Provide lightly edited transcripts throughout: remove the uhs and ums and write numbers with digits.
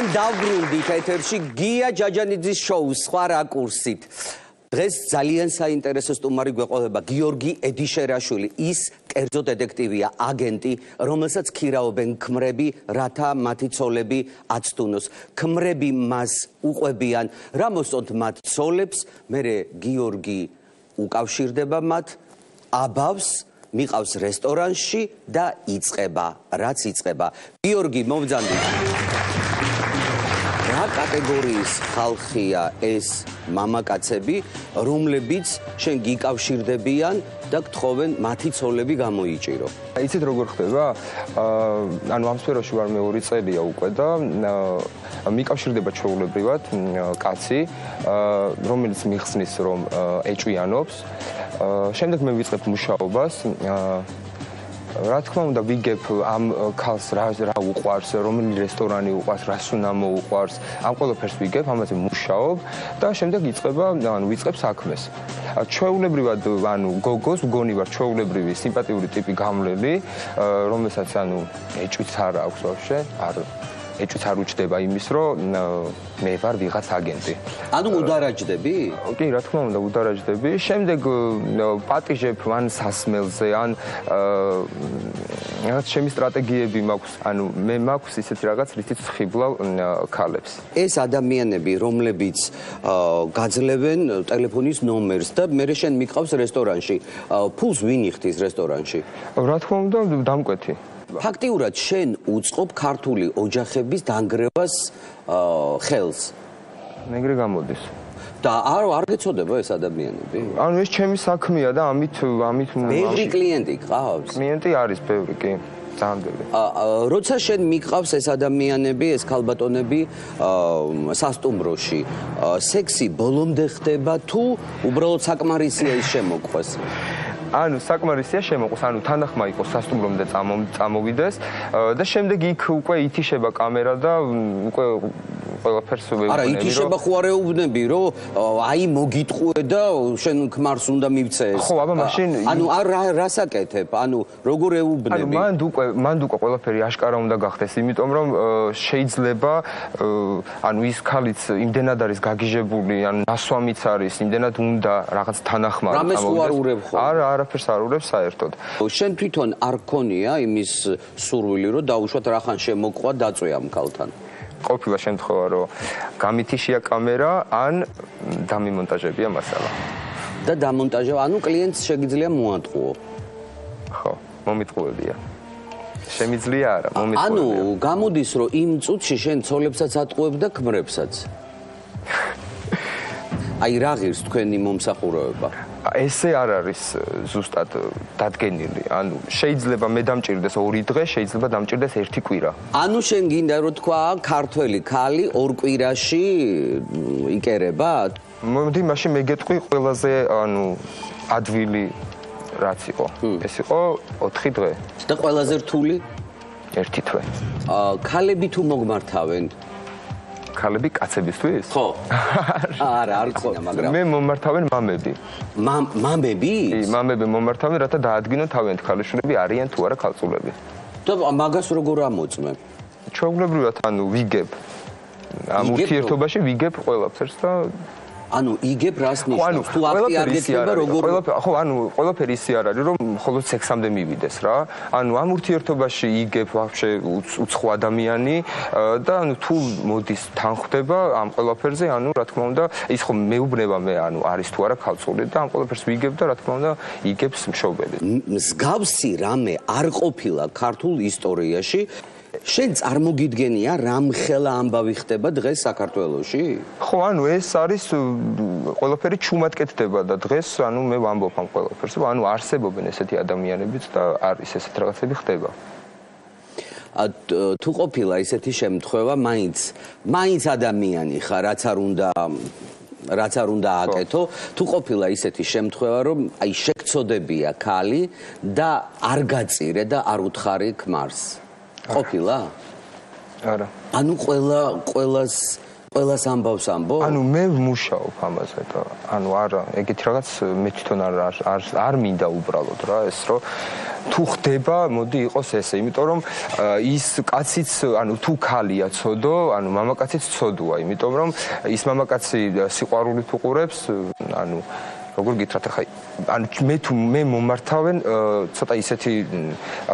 ჩვენ დავბრუნდით ეთერში გია ჯაჯანიძის შოუს სხვა რაკურსით. დღეს ძალიან საინტერესო სტუმარი გვეყოლება გიორგი ედიშერაშვილი, ის კერძო დეტექტივია, აგენტი, რომელსაც ქირაობენ ქმრები, რათა მათი ცოლები აცდუნოს. ქმრები მას უყვებიან, რა მოსწონთ მათ ცოლებს, მერე გიორგი უკავშირდება მათ, აბავს, მიყავს რესტორანში და იწყება, რაც იწყება. გიორგი, მომბრძანდით. რა კატეგორიის ხალხია ეს მამაკაცები, რომლებიც შენ გიკავშირდებიან და გთხოვენ მათი ცოლები გამოიჭირო? იცით როგორ ხდება? ანუ ამ სფეროში ვარ მე 2 წელია უკვე და მიკავშირდება ჩვეულებრივად კაცი, რომელიც მიხსნის რომ ეჭვიანობს. შემდეგ მე ვიწყებ მუშაობას. რა თქმა უნდა ვიგებ ამ ქალს რა უყვარს, რომელი რესტორანი უყვარს, რას უნდა მოუყვარს, ამ ყველაფერს ვიგებ, ამაზე მუშაობ და შემდეგ ვიწყებ საქმეს. ჩვეულებრივად გოგოს მგონი ვარ ჩვეულებრივი სიმპათიური ტიპი გამლელი, რომელსაც ეჭვიც არ აქვს ვაფშე, ეჭვიც არ უჩდება იმის, რომ მე ვარ ვიღაც აგენტი. უდარაჯდები? კი, რა თქმა უნდა, უდარაჯდები. შემდეგ პატიჟებ ან სასმელზე, ან რაღაც ჩემი სტრატეგიები მაქვს, მე მაქვს ისეთი რაღაც, რითიც ხიბლავ ქალებს. ეს ადამიანები, რომლებიც გაძლევენ ტელეფონის ნომერს და მერე შენ მიყავს რესტორანში, ფულს ვინ იხდის რესტორანში? რა თქმა უნდა, დამკვეთი. ფაქტიურად შენ უწყობ ქართული ოჯახების დანგრევას ხელს. მეგრე გამოდის. და არ გეცოდება ეს ადამიანები? ეს ჩემი საქმეა და ამით ბევრი კლიენტი გყავს? კლიენტი არის ბევრი, კი. ძალიან ბევრი. როცა შენ მიყავს ეს ადამიანები, ეს ქალბატონები სასტუმროში, სექსი ბოლომდე ხდება თუ უბრალოდ საკმარისია ის შემოყვეს? საკმარისია შემოყოს, თანახმა იყოს სასტუმრომდე წამოვიდეს და შემდეგ იქ უკვე ითიშება კამერა და უკვე ყველაფერს ვეუბნები. არა, ითიშება ხო არ ეუბნები, რომ აი მოგიტყუე და შენ ქმარს უნდა მივცე ეს. ხო, აბა მაშინ რას აკეთებ? როგორ ეუბნები? მანდ უკვე ყველაფერი აშკარა უნდა გახდეს, იმიტომ რომ შეიძლება ის ქალიც იმდენად არის გაგიჟებული, ნასვამიც არის, იმდენად უნდა რაღაც თანახმა წამოვიდეს. რამეს ხო არ ურებ ხო? არაფერს არ ურებს საერთოდ. შენ თვითონ არ გქონია იმის სურვილი, რომ დაუშვათ რახან შემოყვა დაწვე ამ ქალთან? ყოფილა შემთხვევა, რომ გამითიშია კამერა, ან დამიმონტაჟებია მასალა. და დამონტაჟება, კლიენტს შეგიძლია მოატყუო. ხო, მომიტყუებია. შემიძლია არა, მომიტყუებია. გამოდის, რომ იმ წუთში შენ ცოლებსაც ატყუებ და ქმრებსაც. აი რა ღირს თქვენი მომსახურება? ესე არ არის ზუსტად დადგენილი. შეიძლება მე დამჭირდეს 2 დღე, შეიძლება დამჭირდეს 1 კვირა. შენ გინდა რომ თქვა ქართველი ქალი 2 კვირაში იკერება? მოდი მაშინ მე გეტყვი ყველაზე ადვილი რაც იყო. ეს იყო 4 დღე. და ყველაზე რთული? 1 თვე. ქალები თუ მოგმართავენ? ქალები კაცებისთვის? ხო. არა, არ ყო, მაგრამ მე მომართავენ მამები. მამები? კი, მამები მომართავენ, რათა დაადგინონ თავიანთ ქალიშვილები არიან თუ არა ქალწულები. და მაგას როგორ ამოწმებ? ჩვეულებრივად ვიგებ. ამ ურთიერთობაში ვიგებ ყველაფერს და იგებ რას ნიშნავს? თუ აქტი არ გეცნება როგორ? ხო, ყველაფერი ისე არ არის, რომ მხოლოდ სექსამდე მივიდეს რა. ამ ურთიერთობაში იგებ ვაფშე უცხო ადამიანი და თუ მოდის თანხდება ამ ყველაფერზე, რა თქმა უნდა, ის ხო მეუბნება მე, არის თუ არა ქალწული და ამ ყველაფერს ვიგებ და რა თქმა უნდა, იგებს მშობელი. მსგავსი რამე არ ყოფილა ქართულ ისტორიაში. შენ წარმოგიდგენია რამხელა ამბავი ხდება დღეს საქართველოში? ხო, ეს არის ყველაფერი ჩუმად კეთდება და დღეს მე ვამბობ ამ ყველაფერს, რომ არსებობენ ესეთი ადამიანებიც და არის ესეთ რაღაცები ხდება. თუ ყოფილა ესეთი შემთხვევა, მაინც ადამიანი ხარ, რაც არ უნდა აკეთო, თუ ყოფილა ისეთი შემთხვევა, რომ შეგწოდებია ქალი და არ გაწირე და არ უთხარი ქმარს? ყოფილა? არა. ყველას ამბავს ამბო? მე ვმუშაობ ამაზე და არა, ეგეთი რაღაც მე თვითონ არ მინდა უბრალოდ რა, ეს რომ თუ ხდება, მოდი იყოს ესე, იმიტომ რომ ის კაციც, ანუ თუ ქალია ცოდო, ანუ მამაკაციც ცოდოა, იმიტომ რომ ის მამაკაცი სიყვარულით უყურებს, ანუ როგორ გითხრათ ახლა ანუ მე მომართავენ ცოტა ისეთი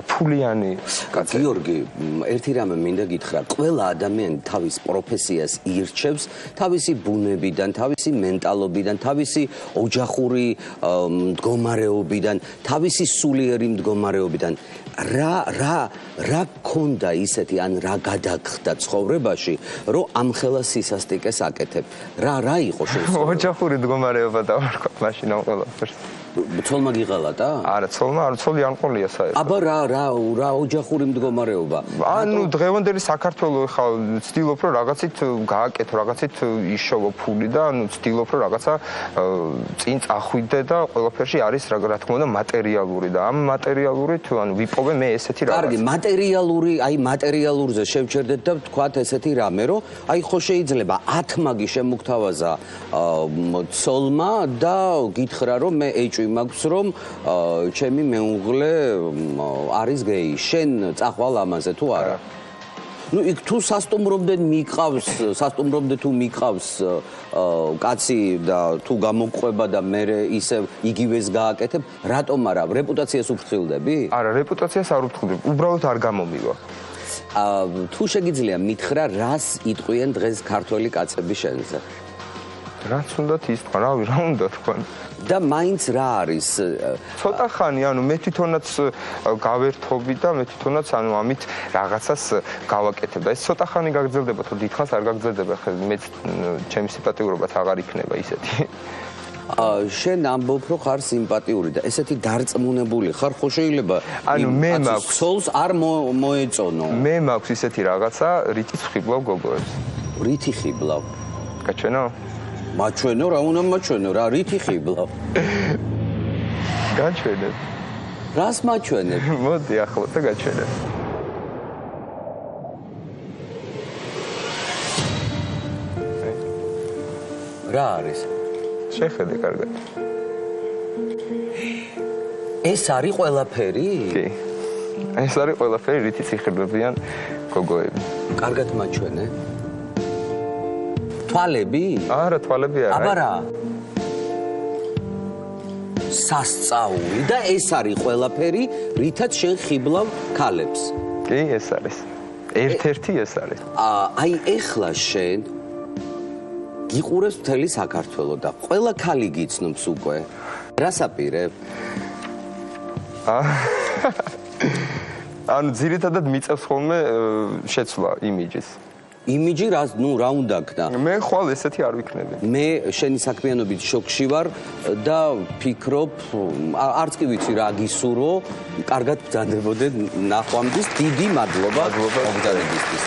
ფულიანი კაცი. გიორგი, ერთი რამე მინდა გითხრა, ყველა ადამიანი თავის პროფესიას ირჩევს თავისი ბუნებიდან, თავისი მენტალობიდან, თავისი ოჯახური მდგომარეობიდან, თავისი სულიერი მდგომარეობიდან. რა გქონდა ისეთი, ან რა გადაგხდა ცხოვრებაში, რომ ამ ხელა სისასტიკეს აკეთებ? რა იყო შენ? ოჯახური მდგომარეობა დავარქვა მაშინ ამ ყველაფერს. ცოლმა გიღალატა? არა, ცოლი არ ყოლია საერთოდ. აბა რა ოჯახური მდგომარეობა? ანუ დღევანდელი საქართველო ხა ცდილობ რომ რაღაცით გააკეთო, რაღაცით იშოვო ფული და ანუ ცდილობ რომ რაღაცა წინ წახვიდე და ყველაფერში არის რა თქმა უნდა მატერიალური და ამ მატერიალურით ანუ ვიპოვე მე ესეთი რაღაც. კარგი, მატერიალურზე შევჩერდეთ და ვთქვათ ესეთი რამე, რომ აი ხო შეიძლება 10 მაგი შემოგთავაზა ცოლმა და გითხრა რომ მე მაქვს რომ ჩემი მეუღლე არის გეი. შენ წახვალ ამაზე თუ არა? ნუ იქ თუ სასტუმრობდე თუ მიყავს კაცი და თუ გამოგყვება და მე ისევ იგივეს გააკეთებ, რატომ არა? რეპუტაციას უფრთხილდები? არა, რეპუტაციას არ უფრთხილდები. უბრალოდ არ გამომივა. თუ შეგიძლია მითხრა, რას იტყვიან დღეს ქართველი კაცები შენზე? რაც უნდათ ის თქვა, რავი, რა უნდა თქვა. და მაინც რა არის? ცოტა ხანი, ანუ მე თვითონაც გავერთობი და მე თვითონაც ანუ ამით რაღაცას გავაკეთებ და ეს ცოტა ხანი გაგრძელდება, თუ დიდხანს არ გაგრძელდება, ხე მე ჩემი სიმპათიურობაც აღარ იქნება ისეთი. შენ ამბობ, რომ ხარ სიმპათიური და ესეთი დარწმუნებული ხარ, ხო შეიძლება ანუ მე მაქვს ცოლს არ მოეწონო. მე მაქვს ისეთი რაღაცა, რითიც ხიბლავ გოგოებს. რითი ხიბლავ? გაჩვენო? მაჩვენო, რა უნდა მაჩვენო, რა რითი ხიბლავ? გაჩვენებ. რას მაჩვენებ? მოდი ახლა და გაჩვენებ. რა არის? შეხედე კარგად. ეს არის ყველაფერი? კი. ეს არის ყველაფერი, რითიც იხიბლებიან გოგოები. კარგად მაჩვენე. თვალები? არა, თვალები არა. აბა რა? სასწაული და ეს არის ყველაფერი, რითაც შენ ხიბლავ ქალებს. კი, ეს არის. ერთ-ერთი ეს არის. აი ეხლა შენ გიყურებს მთელი საქართველო და ყველა ქალი გიცნობს უკვე. რას აპირებ? ანუ ძირითადად მიწევს ხოლმე შეცვლა იმიჯის. იმიჯი რა უნდა ქნა? მე ხვალ ესეთი არ ვიქნები. მე შენი საქმიანობით შოკში ვარ და ფიქრობ, არც კი ვიცი რა გისურვო, კარგად ბრძანდებოდე ნახვამდის, დიდი მადლობა მოგზაურობისთვის.